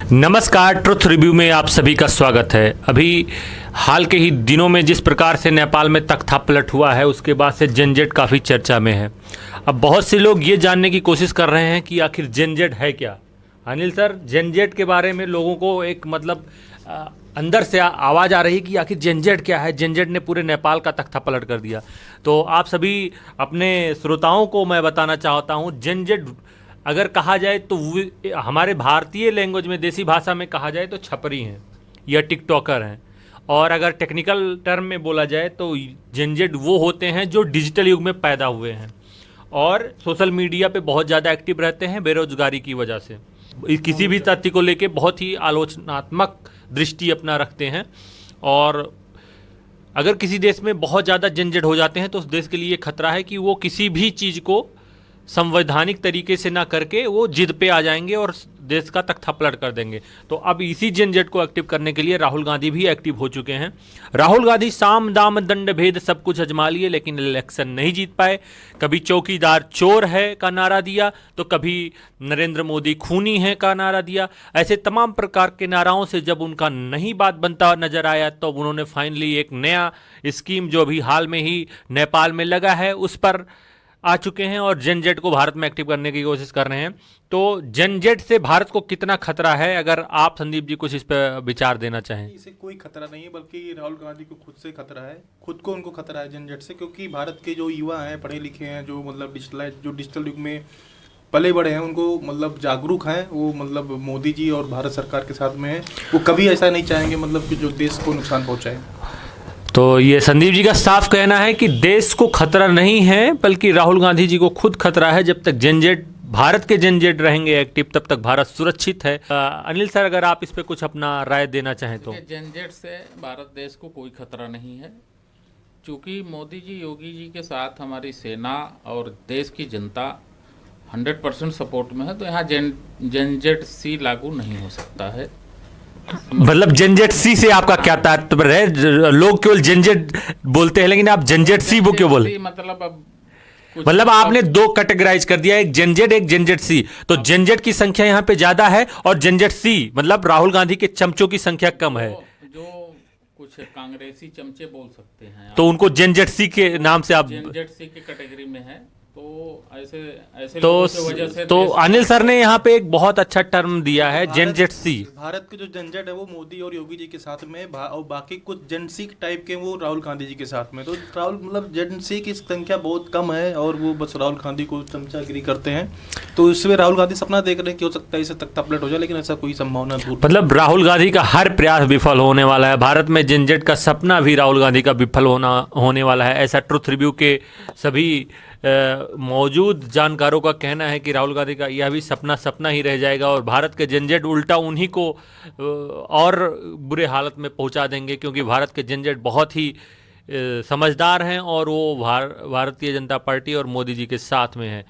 नमस्कार, truth review में आप सभी का स्वागत है। अभी हाल के ही दिनों में जिस प्रकार से नेपाल में तख्ता पलट हुआ है, उसके बाद से जेनजेड काफ़ी चर्चा में है। अब बहुत से लोग ये जानने की कोशिश कर रहे हैं कि आखिर जेनजेड है क्या। अनिल सर, जेनजेड के बारे में लोगों को एक अंदर से आवाज़ आ रही है कि आखिर जेनजेड क्या है। जेनजेड ने पूरे नेपाल का तख्ता पलट कर दिया। तो आप सभी अपने श्रोताओं को मैं बताना चाहता हूँ, जेनजेड अगर कहा जाए तो हमारे भारतीय लैंग्वेज में, देसी भाषा में कहा जाए तो छपरी हैं या टिकटॉकर हैं। और अगर टेक्निकल टर्म में बोला जाए तो जेनजेड वो होते हैं जो डिजिटल युग में पैदा हुए हैं और सोशल मीडिया पे बहुत ज़्यादा एक्टिव रहते हैं बेरोजगारी की वजह से। किसी भी तथ्य को लेके बहुत ही आलोचनात्मक दृष्टि अपना रखते हैं। और अगर किसी देश में बहुत ज़्यादा जेनजेड हो जाते हैं तो उस देश के लिए खतरा है कि वो किसी भी चीज़ को संवैधानिक तरीके से ना करके वो जिद पे आ जाएंगे और देश का तख्ता पलट कर देंगे। तो अब इसी जेनजेड को एक्टिव करने के लिए राहुल गांधी भी एक्टिव हो चुके हैं। राहुल गांधी साम दाम दंड भेद सब कुछ आजमा लिए, लेकिन इलेक्शन नहीं जीत पाए। कभी चौकीदार चोर है का नारा दिया, तो कभी नरेंद्र मोदी खूनी है का नारा दिया। ऐसे तमाम प्रकार के नाराओं से जब उनका नहीं बात बनता नजर आया, तो उन्होंने फाइनली एक नया स्कीम जो अभी हाल में ही नेपाल में लगा है उस पर आ चुके हैं और जेनजेड को भारत में एक्टिव करने की कोशिश कर रहे हैं। तो जेनजेड से भारत को कितना खतरा है, अगर आप संदीप जी कुछ इस पर विचार देना चाहें। इसे कोई खतरा नहीं है, बल्कि राहुल गांधी को खुद से खतरा है। खुद को उनको खतरा है जेनजेड से, क्योंकि भारत के जो युवा हैं, पढ़े लिखे हैं, जो डिजिटल युग में पले बड़े हैं, उनको जागरूक हैं, वो मोदी जी और भारत सरकार के साथ में है। वो कभी ऐसा नहीं चाहेंगे कि जो देश को नुकसान पहुंचाए। तो ये संदीप जी का साफ कहना है कि देश को खतरा नहीं है, बल्कि राहुल गांधी जी को खुद खतरा है। जब तक जेनजेड, भारत के जेनजेड रहेंगे एक्टिव, तब तक भारत सुरक्षित है। अनिल सर, अगर आप इस पे कुछ अपना राय देना चाहें तो। जेनजेड से भारत देश को कोई खतरा नहीं है, क्योंकि मोदी जी, योगी जी के साथ हमारी सेना और देश की जनता 100% सपोर्ट में है। तो यहाँ जेनजेड सी लागू नहीं हो सकता है। जेनजेड सी से आपका क्या तात्पर्य है? लोग केवल जेनजेड बोलते हैं, लेकिन आप जेनजेड सी वो क्यों बोले? आपने दो कैटेगराइज कर दिया, एक जेनजेड एक जेनजेड सी। तो जेनजेड की संख्या यहाँ पे ज्यादा है और जेनजेड सी राहुल गांधी के चमचों की संख्या कम है। जो कुछ कांग्रेसी चमचे बोल सकते हैं, तो उनको जेनजेड सी के नाम से आप जेनजेड सी की कैटेगरी में है। तो ऐसे वजह से तो अनिल सर ने यहाँ पे एक बहुत अच्छा टर्म दिया है, जेनजेड सी। भारत के जो जेनजेड है वो मोदी और योगी जी के साथ में, और बाकी कुछ जेनसी टाइप के वो राहुल गांधी जी के साथ में। तो राहुल जेनसी की संख्या बहुत कम है और वो बस राहुल गांधी को चमचागिरी करते हैं। तो इसमें राहुल गांधी सपना देख रहे हैं कि हो सकता है इसे तख्ता पलट हो जाए, लेकिन ऐसा कोई संभावना दूर। राहुल गांधी का हर प्रयास विफल होने वाला है। भारत में जेनजेड का सपना भी राहुल गांधी का विफल होने वाला है, ऐसा ट्रुथ रिव्यू के सभी मौजूद जानकारों का कहना है कि राहुल गांधी का यह भी सपना ही रह जाएगा और भारत के जेनजेड उल्टा उन्हीं को और बुरे हालत में पहुंचा देंगे, क्योंकि भारत के जेनजेड बहुत ही समझदार हैं और वो भारतीय जनता पार्टी और मोदी जी के साथ में हैं।